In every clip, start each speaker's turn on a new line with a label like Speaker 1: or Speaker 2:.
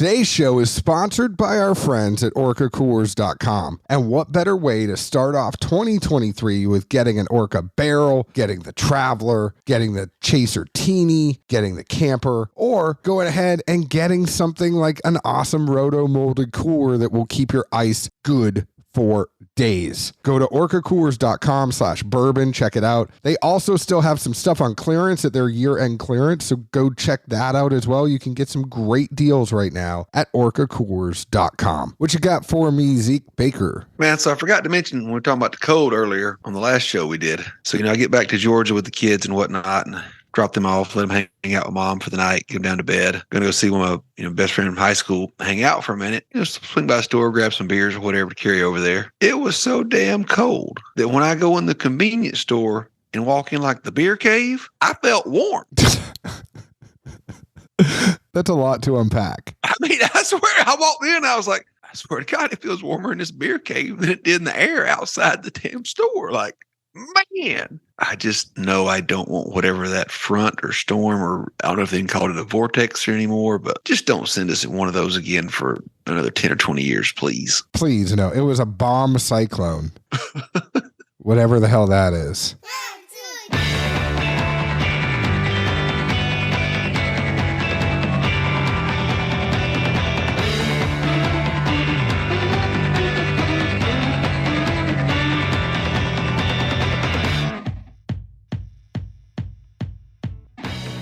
Speaker 1: Today's show is sponsored by our friends at orcacoolers.com. And what better way to start off 2023 with getting an Orca barrel, getting the Traveler, getting the Chaser Teeny, getting the Camper, or going ahead and getting something like an awesome roto-molded cooler that will keep your ice good for days. Go to orcacoolers.com/bourbon. Check it out. They also still have some stuff on clearance at their year-end clearance, so go check that out as well. You can get some great deals right now at orcacoolers.com. What you got for me, Zeke Baker?
Speaker 2: Man, so I forgot to mention when we were talking about the cold earlier on the last show we did. So, I get back to Georgia with the kids and whatnot, and drop them off, let them hang out with mom for the night, get them down to bed. Going to go see one of my best friend from high school, hang out for a minute, swing by the store, grab some beers or whatever to carry over there. It was so damn cold that when I go in the convenience store and walk in like the beer cave, I felt warm.
Speaker 1: That's a lot to unpack.
Speaker 2: I mean, I swear, I walked in, I was like, I swear to God, it feels warmer in this beer cave than it did in the air outside the damn store. Like, man, I just know I don't want whatever that front or storm, or I don't know if they can call it a vortex anymore, but just don't send us one of those again for another 10 or 20 years, please.
Speaker 1: Please, no. It was a bomb cyclone. Whatever the hell that is.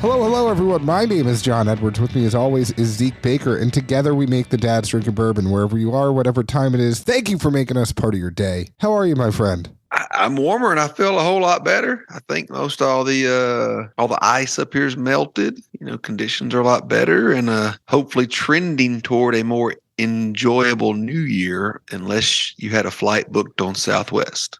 Speaker 1: Hello, everyone. My name is John Edwards. With me, as always, is Zeke Baker, and together we make the Dad's Drinking Bourbon wherever you are, whatever time it is. Thank you for making us part of your day. How are you, my friend?
Speaker 2: I'm warmer and I feel a whole lot better. I think most all the ice up here is melted. Conditions are a lot better, and hopefully trending toward a more enjoyable new year, unless you had a flight booked on Southwest.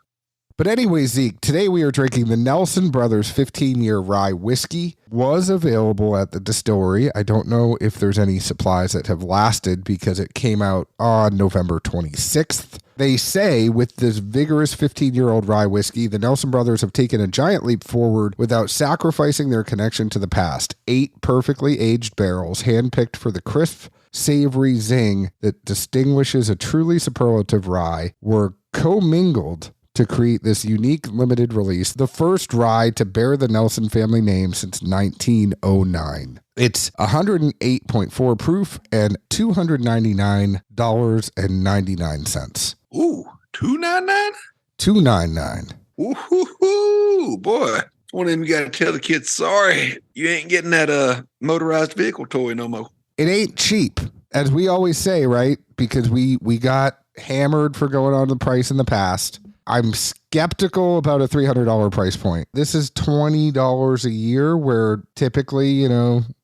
Speaker 1: But anyway, Zeke, today we are drinking the Nelson Brothers 15-year rye whiskey. Was available at the distillery. I don't know if there's any supplies that have lasted because it came out on November 26th. They say with this vigorous 15-year-old rye whiskey, the Nelson Brothers have taken a giant leap forward without sacrificing their connection to the past. 8 perfectly aged barrels, handpicked for the crisp, savory zing that distinguishes a truly superlative rye, were commingled to create this unique limited release, the first rye to bear the Nelson family name since 1909. It's 108.4 proof and $299.99.
Speaker 2: Ooh, $299?
Speaker 1: $299.
Speaker 2: Ooh, boy. One of them, you got to tell the kids, sorry, you ain't getting that motorized vehicle toy no more.
Speaker 1: It ain't cheap, as we always say, right? Because we got hammered for going on the price in the past. I'm skeptical about a $300 price point. This is $20 a year, where typically,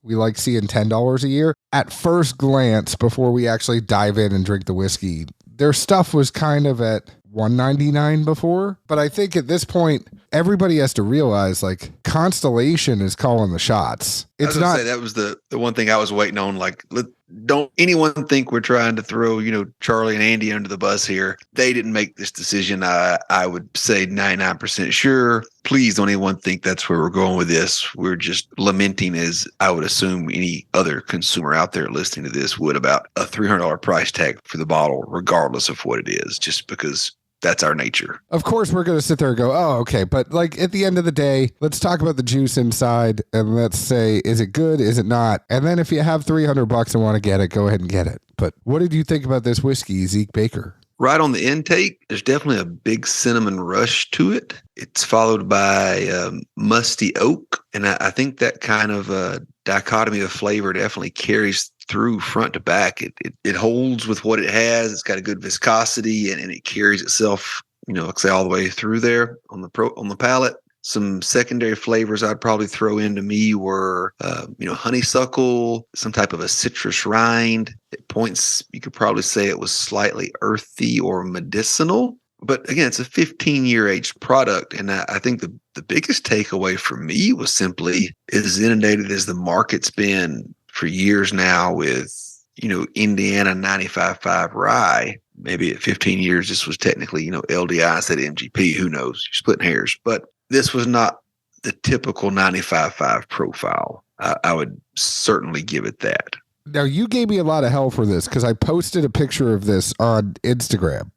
Speaker 1: we like seeing $10 a year. At first glance, before we actually dive in and drink the whiskey, their stuff was kind of at $199 before. But I think at this point, everybody has to realize, like, Constellation is calling the shots.
Speaker 2: It's not. That was the one thing I was waiting on. Like, don't anyone think we're trying to throw, Charlie and Andy under the bus here. They didn't make this decision. I would say 99% sure. Please don't anyone think that's where we're going with this. We're just lamenting, as I would assume any other consumer out there listening to this would, about a $300 price tag for the bottle, regardless of what it is, just because that's our nature.
Speaker 1: Of course, we're going to sit there and go, oh, okay. But like at the end of the day, let's talk about the juice inside and let's say, is it good? Is it not? And then if you have $300 and want to get it, go ahead and get it. But what did you think about this whiskey, Zeke Baker?
Speaker 2: Right on the intake, there's definitely a big cinnamon rush to it. It's followed by musty oak. And I think that kind of dichotomy of flavor definitely carries through front to back. It holds with what it has. It's got a good viscosity, and it carries itself, like say, all the way through there on the palate. Some secondary flavors I'd probably throw into me were, honeysuckle, some type of a citrus rind. At points, you could probably say it was slightly earthy or medicinal. But again, it's a 15-year aged product. And I think the biggest takeaway for me was simply, as inundated as the market's been for years now with, Indiana 95.5 rye, maybe at 15 years, this was technically, LDI instead of MGP. Who knows? You're splitting hairs. But this was not the typical 95.5 profile. I would certainly give it that.
Speaker 1: Now, you gave me a lot of hell for this because I posted a picture of this on Instagram.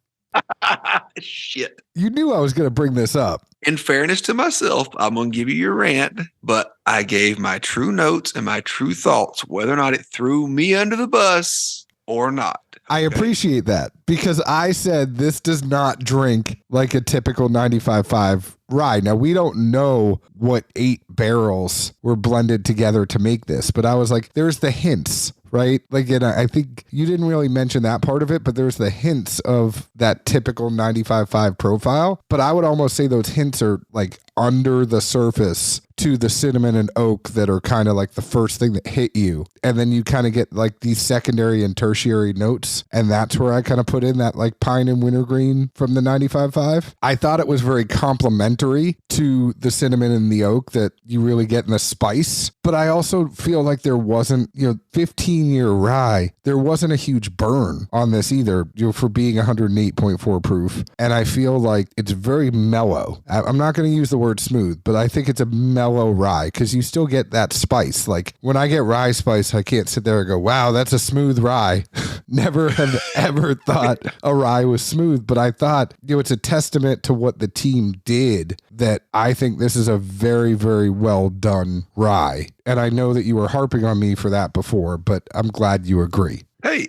Speaker 2: Shit.
Speaker 1: You knew I was going to bring this up.
Speaker 2: In fairness to myself, I'm going to give you your rant, but I gave my true notes and my true thoughts, whether or not it threw me under the bus or not. Okay?
Speaker 1: I appreciate that because I said this does not drink like a typical 95.5 rye. Now, we don't know what 8 barrels were blended together to make this, but I was like, there's the hints, right? Like, and I think you didn't really mention that part of it, but there's the hints of that typical 95.5 profile. But I would almost say those hints are like under the surface to the cinnamon and oak that are kind of like the first thing that hit you. And then you kind of get like these secondary and tertiary notes. And that's where I kind of put in that like pine and wintergreen from the 95.5. I thought it was very complementary to the cinnamon and the oak that you really get in the spice. But I also feel like there wasn't, 15-year rye, there wasn't a huge burn on this either, for being 108.4 proof. And I feel like it's very mellow. I'm not going to use the word smooth, but I think it's a mellow rye because you still get that spice. Like when I get rye spice, I can't sit there and go, wow, that's a smooth rye. Never have ever thought a rye was smooth, but I thought, it's a testament to what the team did that I think this is a very, very well done rye. And I know that you were harping on me for that before, but I'm glad you agree.
Speaker 2: Hey,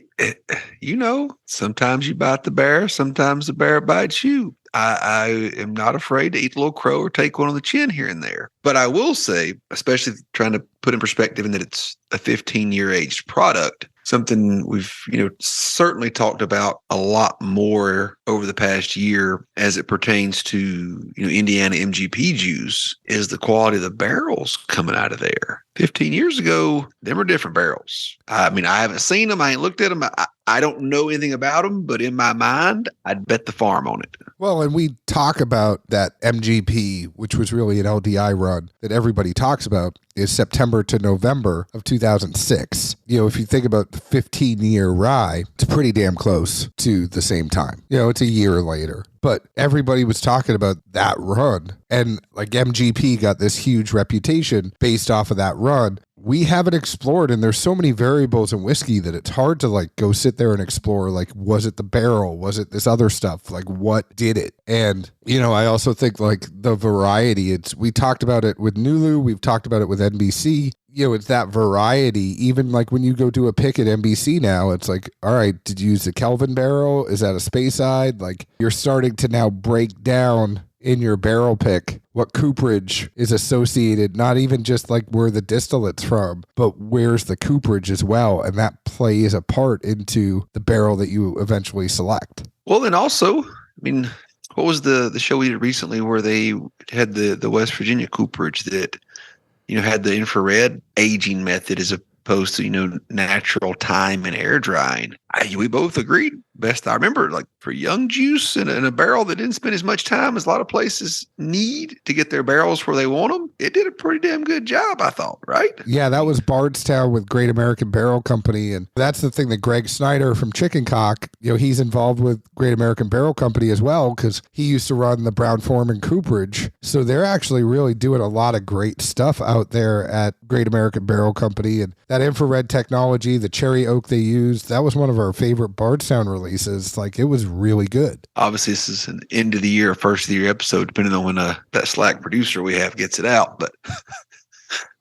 Speaker 2: sometimes you bite the bear, sometimes the bear bites you. I am not afraid to eat a little crow or take one on the chin here and there. But I will say, especially trying to put in perspective in that it's a 15-year aged product, something we've, certainly talked about a lot more over the past year as it pertains to, Indiana MGP juice is the quality of the barrels coming out of there. 15 years ago, them were different barrels. I mean, I haven't seen them. I ain't looked at them. I don't know anything about them, but in my mind, I'd bet the farm on it.
Speaker 1: Well, and we talk about that MGP, which was really an LDI run that everybody talks about, is September to November of 2006. If you think about the 15-year rye, it's pretty damn close to the same time. It's a year later. But everybody was talking about that run. And like MGP got this huge reputation based off of that run. We haven't explored, and there's so many variables in whiskey that it's hard to like go sit there and explore. Like, was it the barrel? Was it this other stuff? Like, what did it? And, I also think like the variety, we talked about it with Nulu. We've talked about it with NBC. It's that variety. Even like when you go do a pick at NBC now, it's like, all right, did you use the Kelvin barrel? Is that a Speyside? Like you're starting to now break down in your barrel pick what cooperage is associated, not even just like where the distillate's from, but where's the cooperage as well. And that plays a part into the barrel that you eventually select.
Speaker 2: Well, and also, what was the show we did recently where they had the West Virginia cooperage that, had the infrared aging method as opposed to, natural time and air drying. We both agreed. Best I remember, like for young juice in a barrel that didn't spend as much time as a lot of places need to get their barrels where they want them, it did a pretty damn good job, I thought, right?
Speaker 1: Yeah, that was Bardstown with Great American Barrel Company. And that's the thing that Greg Snyder from Chicken Cock, he's involved with Great American Barrel Company as well because he used to run the Brown Forman Cooperage. So they're actually really doing a lot of great stuff out there at Great American Barrel Company. And that infrared technology, the cherry oak they used, that was one of our favorite Bardstown releases. Like it was really good.
Speaker 2: Obviously, this is an end of the year, first of the year episode, depending on when that Slack producer we have gets it out. But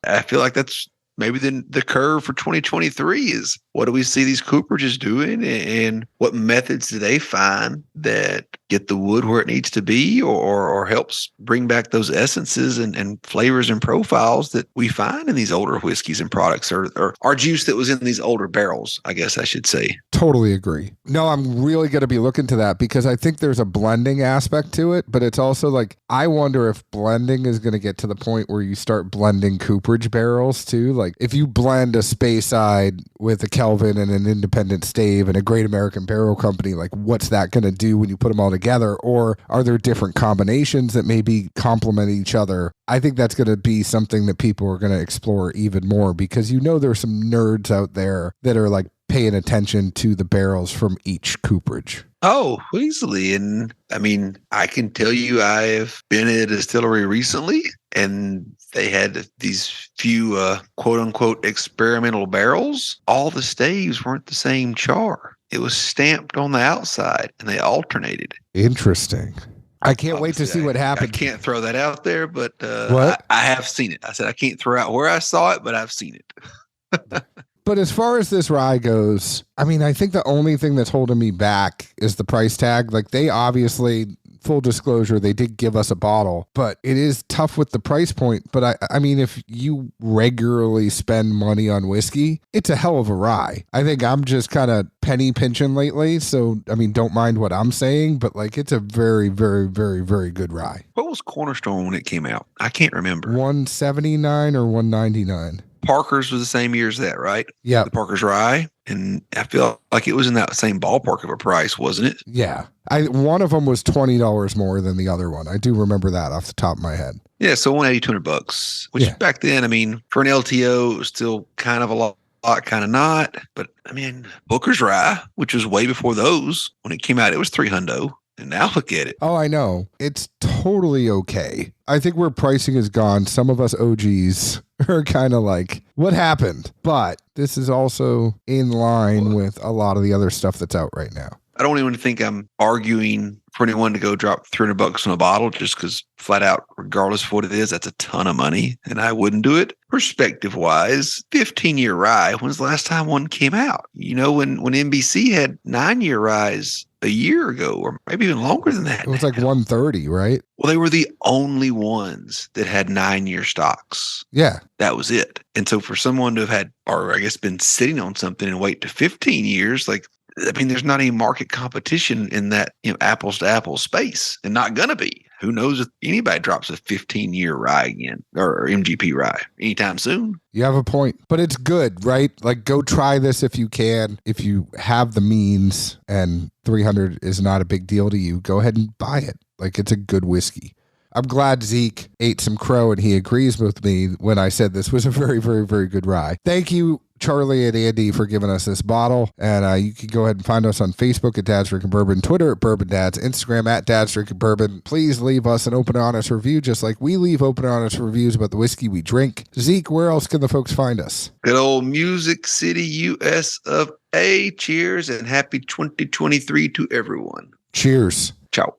Speaker 2: I feel like that's maybe the curve for 2023 is what do we see these cooperages doing and what methods do they find that get the wood where it needs to be or helps bring back those essences and flavors and profiles that we find in these older whiskeys and products or our juice that was in these older barrels, I guess I should say.
Speaker 1: Totally agree. No, I'm really going to be looking to that because I think there's a blending aspect to it, but it's also like, I wonder if blending is going to get to the point where you start blending cooperage barrels too. Like if you blend a Speyside with a Kelvin and an independent stave and a Great American Barrel Company, like what's that going to do when you put them all together? Or are there different combinations that maybe complement each other? I think that's going to be something that people are going to explore even more because there's some nerds out there that are like paying attention to the barrels from each cooperage.
Speaker 2: Oh, easily. And I mean, I can tell you I've been at a distillery recently and they had these few quote unquote experimental barrels. All the staves weren't the same char. It was stamped on the outside and they alternated.
Speaker 1: Interesting. I can't wait to see what
Speaker 2: I
Speaker 1: happens.
Speaker 2: can't throw that out there, but
Speaker 1: What?
Speaker 2: I have seen it. I said I can't throw out where I saw it, but I've seen it.
Speaker 1: But as far as this rye goes, I mean, I think the only thing that's holding me back is the price tag. Like, they obviously, full disclosure, they did give us a bottle, but it is tough with the price point. But I mean, if you regularly spend money on whiskey, it's a hell of a rye. I think I'm just kind of penny pinching lately. So, I mean, don't mind what I'm saying, but like, it's a very, very, very, very good rye.
Speaker 2: What was Cornerstone when it came out? I can't remember.
Speaker 1: 179 or 199.
Speaker 2: Parker's was the same year as that, right?
Speaker 1: Yeah.
Speaker 2: The Parker's Rye. And I feel like it was in that same ballpark of a price, wasn't it?
Speaker 1: Yeah. One of them was $20 more than the other one. I do remember that off the top of my head.
Speaker 2: Yeah, so $180, $200, which back then, I mean, for an LTO, it was still kind of a lot, kind of not. But I mean, Booker's Rye, which was way before those, when it came out, it was $300. And now look at it.
Speaker 1: Oh, I know. It's totally okay. I think where pricing has gone, some of us OGs are kind of like, what happened? But this is also in line with a lot of the other stuff that's out right now.
Speaker 2: I don't even think I'm arguing for anyone to go drop $300 on a bottle just because flat out, regardless of what it is, that's a ton of money and I wouldn't do it. Perspective wise, 15-year rye, when's the last time one came out? You know, when NBC had 9-year ryes a year ago, or maybe even longer than that.
Speaker 1: It was like 130, right?
Speaker 2: Well, they were the only ones that had 9-year stocks.
Speaker 1: Yeah.
Speaker 2: That was it. And so for someone to have had, or I guess been sitting on something and wait to 15 years, like, I mean, there's not any market competition in that, you know, apples to apples space, and not gonna be. Who knows if anybody drops a 15-year rye again, or MGP rye anytime soon.
Speaker 1: You have a point, but it's good, right? Like, go try this if you can. If you have the means and 300 is not a big deal to you, go ahead and buy it. Like, it's a good whiskey. I'm glad Zeke ate some crow and he agrees with me when I said this was a very, very, very good rye. Thank you, Charlie and Andy, for giving us this bottle. And you can go ahead and find us on Facebook at Dad's Drinking Bourbon, Twitter at Bourbon Dads, Instagram at Dad's Drinking Bourbon. Please leave us an open, honest review, just like we leave open, honest reviews about the whiskey we drink. Zeke, where else can the folks find us?
Speaker 2: Good old Music City, US of A. Cheers and happy 2023 to everyone.
Speaker 1: Cheers.
Speaker 2: Ciao.